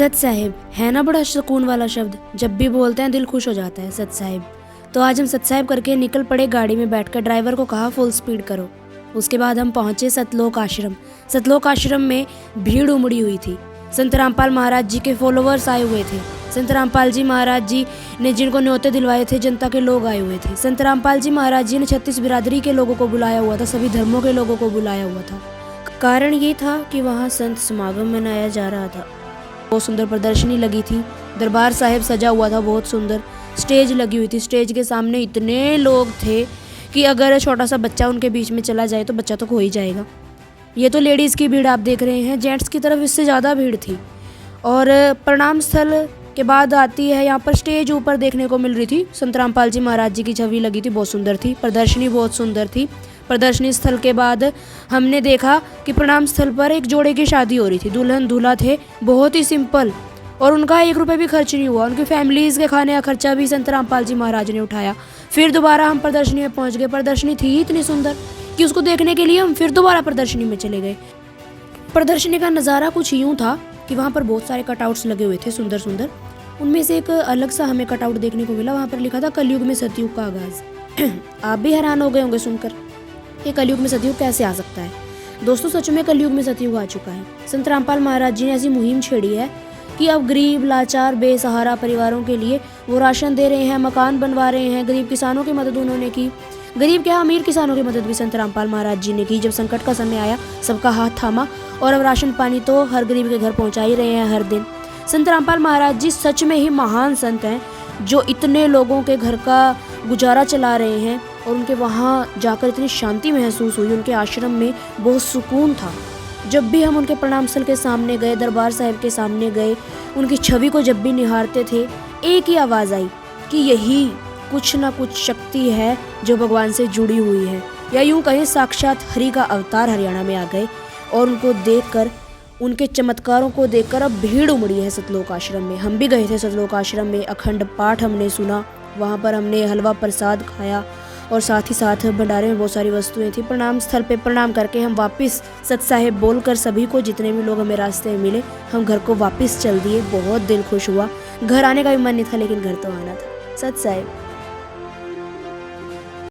सत साहिब है ना बड़ा सुकून वाला शब्द। जब भी बोलते हैं दिल खुश हो जाता है सत साहिब। तो आज हम सत साहिब करके निकल पड़े। गाड़ी में बैठकर ड्राइवर को कहा फुल स्पीड करो। उसके बाद हम पहुंचे सतलोक आश्रम। सतलोक आश्रम में भीड़ उमड़ी हुई थी। संत रामपाल महाराज जी के फॉलोवर्स आए हुए थे। संत रामपाल जी महाराज जी ने जिनको न्योते दिलवाए थे जनता के लोग आए हुए थे। संत रामपाल जी महाराज जी ने 36 बिरादरी के लोगों को बुलाया हुआ था, सभी धर्मों के लोगों को बुलाया हुआ था। कारण ये था कि वहाँ संत समागम मनाया जा रहा था। बहुत सुंदर प्रदर्शनी लगी थी। दरबार साहिब सजा हुआ था, बहुत सुंदर स्टेज लगी हुई थी। स्टेज के सामने इतने लोग थे कि अगर छोटा सा बच्चा उनके बीच में चला जाए तो बच्चा तो खो ही जाएगा। ये तो लेडीज़ की भीड़ आप देख रहे हैं, जेंट्स की तरफ इससे ज़्यादा भीड़ थी। और प्रणाम स्थल के बाद आती है यहाँ पर स्टेज ऊपर देखने को मिल रही थी। संत रामपाल जी महाराज जी की छवि लगी थी, बहुत सुंदर थी। प्रदर्शनी बहुत सुंदर थी। प्रदर्शनी स्थल के बाद हमने देखा कि प्रणाम स्थल पर एक जोड़े की शादी हो रही थी। दुल्हन दूल्हा थे, बहुत ही सिंपल, और उनका 1 रुपये भी खर्च नहीं हुआ। उनकी फैमिलीज़ के खाने का खर्चा भी संत रामपाल जी महाराज ने उठाया। फिर दोबारा हम प्रदर्शनी में पहुंच गए। प्रदर्शनी थी इतनी सुंदर कि उसको देखने के लिए हम फिर दोबारा प्रदर्शनी में चले गए। प्रदर्शनी का नज़ारा कुछ यूँ था कि वहाँ पर बहुत सारे कटआउट्स लगे हुए थे, सुंदर सुंदर। उनमें से एक अलग सा हमें कटआउट देखने को मिला। वहाँ पर लिखा था कलयुग में सतयुग का आगाज़। आप भी हैरान हो गए होंगे सुनकर कि कलयुग में सतयुग कैसे आ सकता है। दोस्तों, सच में कलयुग में सतयुग आ चुका है। संत रामपाल महाराज जी ने ऐसी मुहिम छेड़ी है कि अब गरीब लाचार बेसहारा परिवारों के लिए वो राशन दे रहे हैं, मकान बनवा रहे हैं। गरीब किसानों की मदद उन्होंने की। गरीब क्या, अमीर किसानों की मदद भी संत रामपाल महाराज जी ने की। जब संकट का समय आया सबका हाथ थामा, और अब राशन पानी तो हर गरीब के घर पहुँचा ही रहे हैं हर दिन। संत रामपाल महाराज जी सच में ही महान संत हैं, जो इतने लोगों के घर का गुजारा चला रहे हैं। और उनके वहाँ जाकर इतनी शांति महसूस हुई। उनके आश्रम में बहुत सुकून था। जब भी हम उनके प्रणाम स्थल के सामने गए, दरबार साहिब के सामने गए, उनकी छवि को जब भी निहारते थे, एक ही आवाज़ आई कि यही कुछ ना कुछ शक्ति है जो भगवान से जुड़ी हुई है, या यूँ कहें साक्षात हरि का अवतार हरियाणा में आ गए। और उनको देखकर, उनके चमत्कारों को देखकर अब भीड़ उमड़ी है सतलोक आश्रम में। हम भी गए थे सतलोक आश्रम में, अखंड पाठ हमने सुना। वहाँ पर हमने हलवा प्रसाद खाया, और साथ ही साथ भंडारे में बहुत सारी वस्तुएं थी। प्रणाम स्थल पे प्रणाम करके हम वापस सत साहिब बोलकर सभी को, जितने भी लोग हमें रास्ते में मिले, हम घर को वापस चल दिए। बहुत दिल खुश हुआ। घर आने का भी मन नहीं था, लेकिन घर तो आना था। सत साहिब।